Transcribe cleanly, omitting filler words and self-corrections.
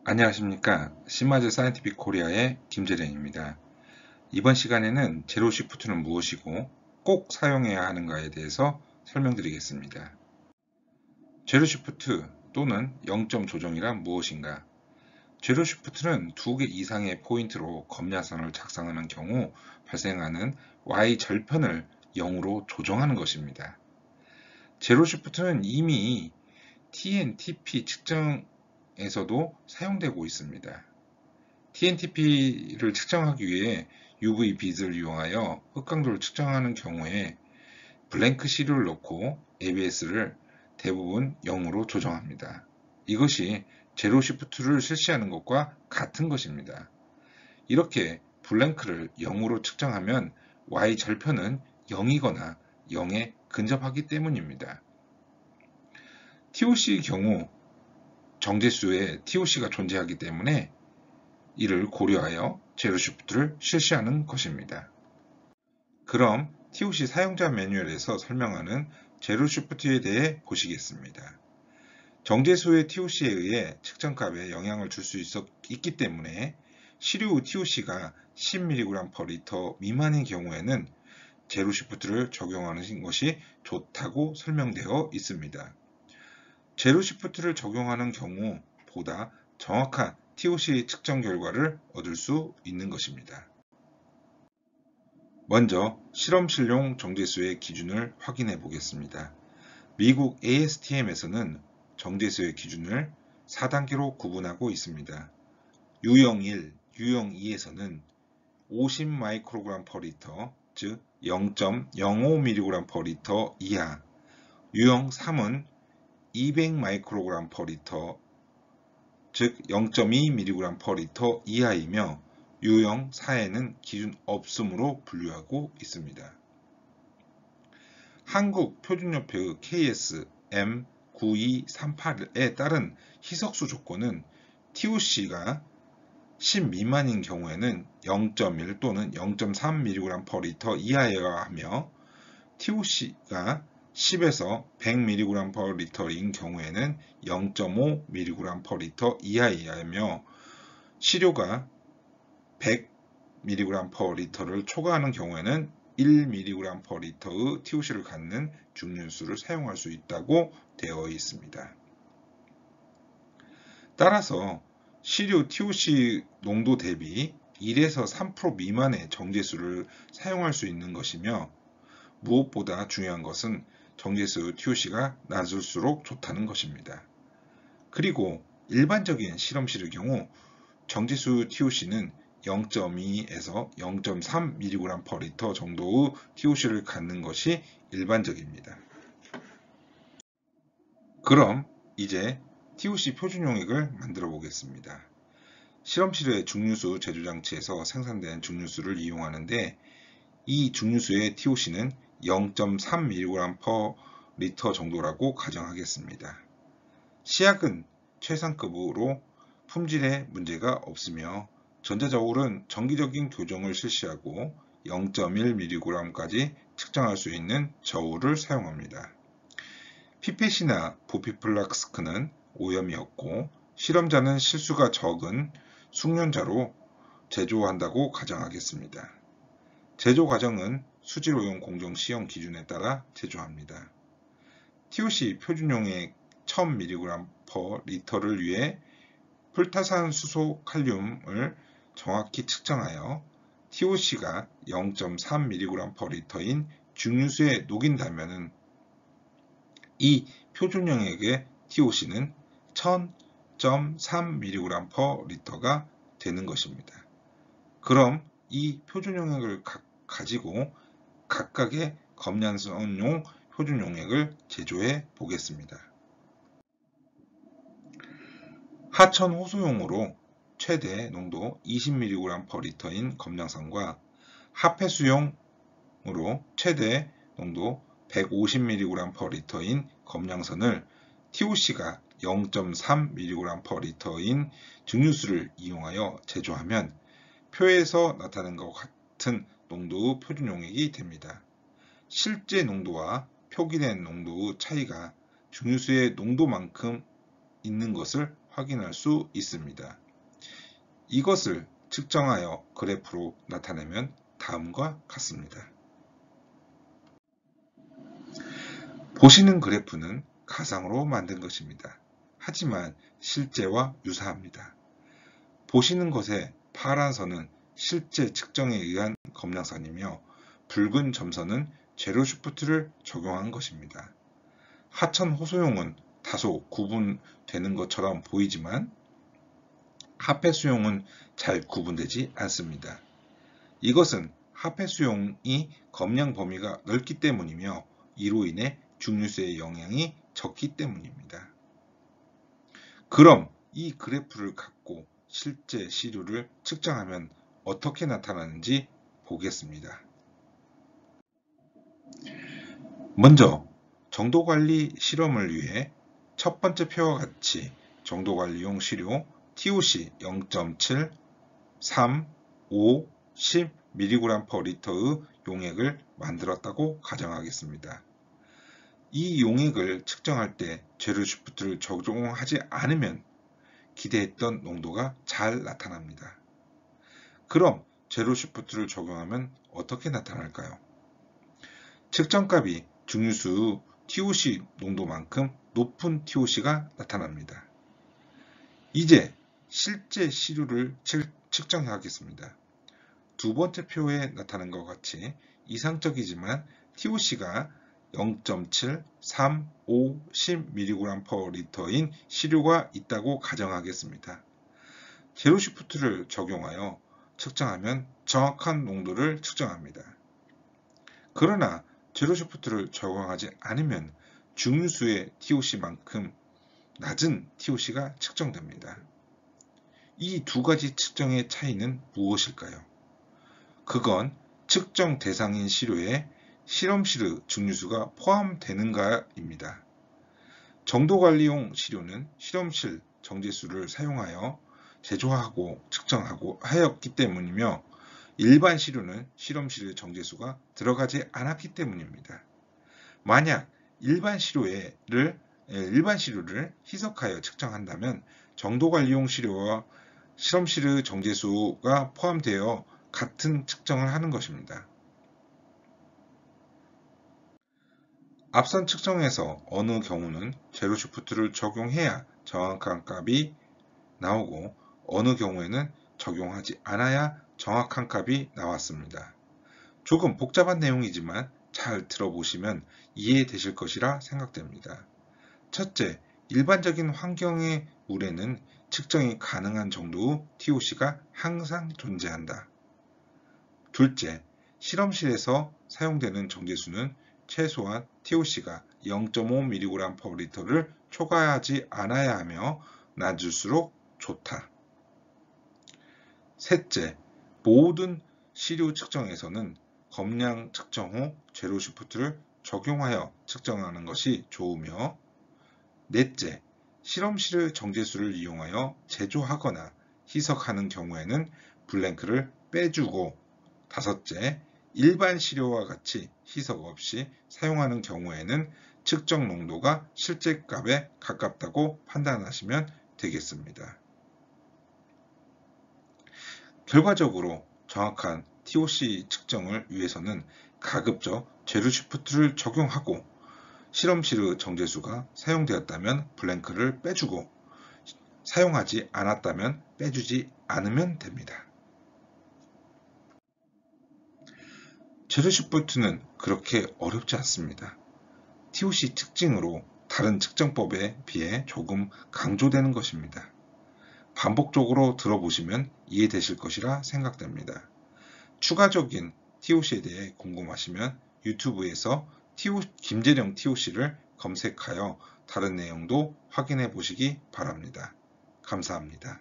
안녕하십니까. 시마즈 사이언티픽 코리아의 김재령입니다. 이번 시간에는 제로 시프트는 무엇이고 꼭 사용해야 하는가에 대해서 설명드리겠습니다. 제로 시프트 또는 0점 조정이란 무엇인가? 제로 시프트는 2개 이상의 포인트로 검야선을 작성하는 경우 발생하는 Y 절편을 0으로 조정하는 것입니다. 제로 시프트는 이미 TNTP 측정에서도 사용되고 있습니다. TNTP를 측정하기 위해 UV 빛을 이용하여 흑강도를 측정하는 경우에 블랭크 시료를 넣고 ABS를 대부분 0으로 조정합니다. 이것이 제로 시프트를 실시하는 것과 같은 것입니다. 이렇게 블랭크를 0으로 측정하면 Y 절편은 0이거나 0에 근접하기 때문입니다. TOC의 경우 정제수에 TOC가 존재하기 때문에 이를 고려하여 제로 시프트를 실시하는 것입니다. 그럼 TOC 사용자 매뉴얼에서 설명하는 제로 시프트에 대해 보시겠습니다. 정제수의 TOC에 의해 측정값에 영향을 줄 수 있기 때문에 시료 TOC가 10mg/L 미만인 경우에는 제로 시프트를 적용하는 것이 좋다고 설명되어 있습니다. 제로 시프트를 적용하는 경우보다 정확한 TOC 측정 결과를 얻을 수 있는 것입니다. 먼저 실험실용 정제수의 기준을 확인해 보겠습니다. 미국 ASTM에서는 정제수의 기준을 4단계로 구분하고 있습니다. 유형 1, 유형 2에서는 50 마이크로그램/리터, 즉 0.05mg/리터 이하, 유형 3은 200 마이크로그램/리터, 즉 0.2mg/리터 이하이며 유형 4에는 기준 없음으로 분류하고 있습니다. 한국 표준협회의 KS M9238에 따른 희석수 조건은 TOC가 10 미만인 경우에는 0.1 또는 0.3mg/리터 이하여야 하며 TOC가 10에서 100mg/리터인 경우에는 0.5mg/리터 이하여야 하며 시료가 100mg/리터를 초과하는 경우에는 1mg/리터의 TOC를 갖는 증류수를 사용할 수 있다고 되어 있습니다. 따라서 시료 TOC 농도 대비 1에서 3% 미만의 정제수를 사용할 수 있는 것이며 무엇보다 중요한 것은 정제수 TOC가 낮을수록 좋다는 것입니다. 그리고 일반적인 실험실의 경우 정제수 TOC는 0.2에서 0.3mg/리터 정도의 TOC를 갖는 것이 일반적입니다. 그럼 이제 TOC 표준용액을 만들어 보겠습니다. 실험실의 증류수 제조장치에서 생산된 증류수를 이용하는데 이 증류수의 TOC는 0.3mg/리터 정도라고 가정하겠습니다. 시약은 최상급으로 품질에 문제가 없으며 전자저울은 정기적인 교정을 실시하고 0.1mg까지 측정할 수 있는 저울을 사용합니다. 피펫이나 부피 플라스크는 오염이 없고 실험자는 실수가 적은 숙련자로 제조한다고 가정하겠습니다. 제조 과정은 수질오염 공정 시험 기준에 따라 제조합니다. TOC 표준용액 1000mg/리터를 위해 풀타산수소 칼륨을 정확히 측정하여 TOC가 0.3mg/리터인 증류수에 녹인다면 이 표준용액의 TOC는 1000.3mg/리터가 되는 것입니다. 그럼 이 표준용액을 가지고 각각의 검양선용 표준용액을 제조해 보겠습니다. 하천 호소용으로 최대 농도 20mg/리터인 검양선과 하폐수용으로 최대 농도 150mg/리터인 검양선을 TOC가 0.3mg/리터인 증류수를 이용하여 제조하면 표에서 나타낸 것과 같은 농도의 표준용액이 됩니다. 실제 농도와 표기된 농도의 차이가 증류수의 농도만큼 있는 것을 확인할 수 있습니다. 이것을 측정하여 그래프로 나타내면 다음과 같습니다. 보시는 그래프는 가상으로 만든 것입니다. 하지만 실제와 유사합니다. 보시는 것의 파란 선은 실제 측정에 의한 검량선이며 붉은 점선은 제로 슈프트를 적용한 것입니다. 하천 호소용은 다소 구분되는 것처럼 보이지만 하폐 수용은 잘 구분되지 않습니다. 이것은 하폐 수용이 검량 범위가 넓기 때문이며 이로 인해 중류수의 영향이 적기 때문입니다. 그럼 이 그래프를 갖고 실제 시료를 측정하면 어떻게 나타나는지 보겠습니다. 먼저 정도관리 실험을 위해 첫 번째 표와 같이 정도관리용 시료 TOC 0.7, 3, 5, 10mg/L의 용액을 만들었다고 가정하겠습니다. 이 용액을 측정할 때 제로 슈프트를 적용하지 않으면 기대했던 농도가 잘 나타납니다. 그럼 제로 슈프트를 적용하면 어떻게 나타날까요? 측정값이 중류수 TOC 농도만큼 높은 TOC가 나타납니다. 이제 실제 시료를 측정하겠습니다. 두 번째 표에 나타난 것 같이 이상적이지만 TOC가 0.7, 3, 5, 10mg/L인 시료가 있다고 가정하겠습니다. 제로 슈프트를 적용하여 측정하면 정확한 농도를 측정합니다. 그러나 제로 슈프트를 적용하지 않으면 중류수의 TOC만큼 낮은 TOC가 측정됩니다. 이 두 가지 측정의 차이는 무엇일까요? 그건 측정 대상인 시료에 실험실의 중류수가 포함되는가입니다. 정도관리용 시료는 실험실 정제수를 사용하여 제조하고 측정하고 하였기 때문이며 일반 시료는 실험실의 정제수가 들어가지 않았기 때문입니다. 만약 일반 시료를 희석하여 측정한다면 정도관리용 시료와 실험실의 정제수가 포함되어 같은 측정을 하는 것입니다. 앞선 측정에서 어느 경우는 제로 슈프트를 적용해야 정확한 값이 나오고 어느 경우에는 적용하지 않아야 정확한 값이 나왔습니다. 조금 복잡한 내용이지만 잘 들어보시면 이해되실 것이라 생각됩니다. 첫째, 일반적인 환경의 물에는 측정이 가능한 정도의 TOC가 항상 존재한다. 둘째, 실험실에서 사용되는 정제수는 최소한 TOC가 0.5mg/L를 초과하지 않아야 하며 낮을수록 좋다. 셋째, 모든 시료 측정에서는 검량 측정 후 제로 슈프트를 적용하여 측정하는 것이 좋으며 넷째, 실험실의 정제수를 이용하여 제조하거나 희석하는 경우에는 블랭크를 빼주고 다섯째, 일반 시료와 같이 희석 없이 사용하는 경우에는 측정 농도가 실제 값에 가깝다고 판단하시면 되겠습니다. 결과적으로 정확한 TOC 측정을 위해서는 가급적 제로 슈프트를 적용하고 실험실의 정제수가 사용되었다면 블랭크를 빼주고 사용하지 않았다면 빼주지 않으면 됩니다. 제로 슈프트는 그렇게 어렵지 않습니다. TOC 특징으로 다른 측정법에 비해 조금 강조되는 것입니다. 반복적으로 들어보시면 이해되실 것이라 생각됩니다. 추가적인 TOC에 대해 궁금하시면 유튜브에서 김재령 TOC를 검색하여 다른 내용도 확인해 보시기 바랍니다. 감사합니다.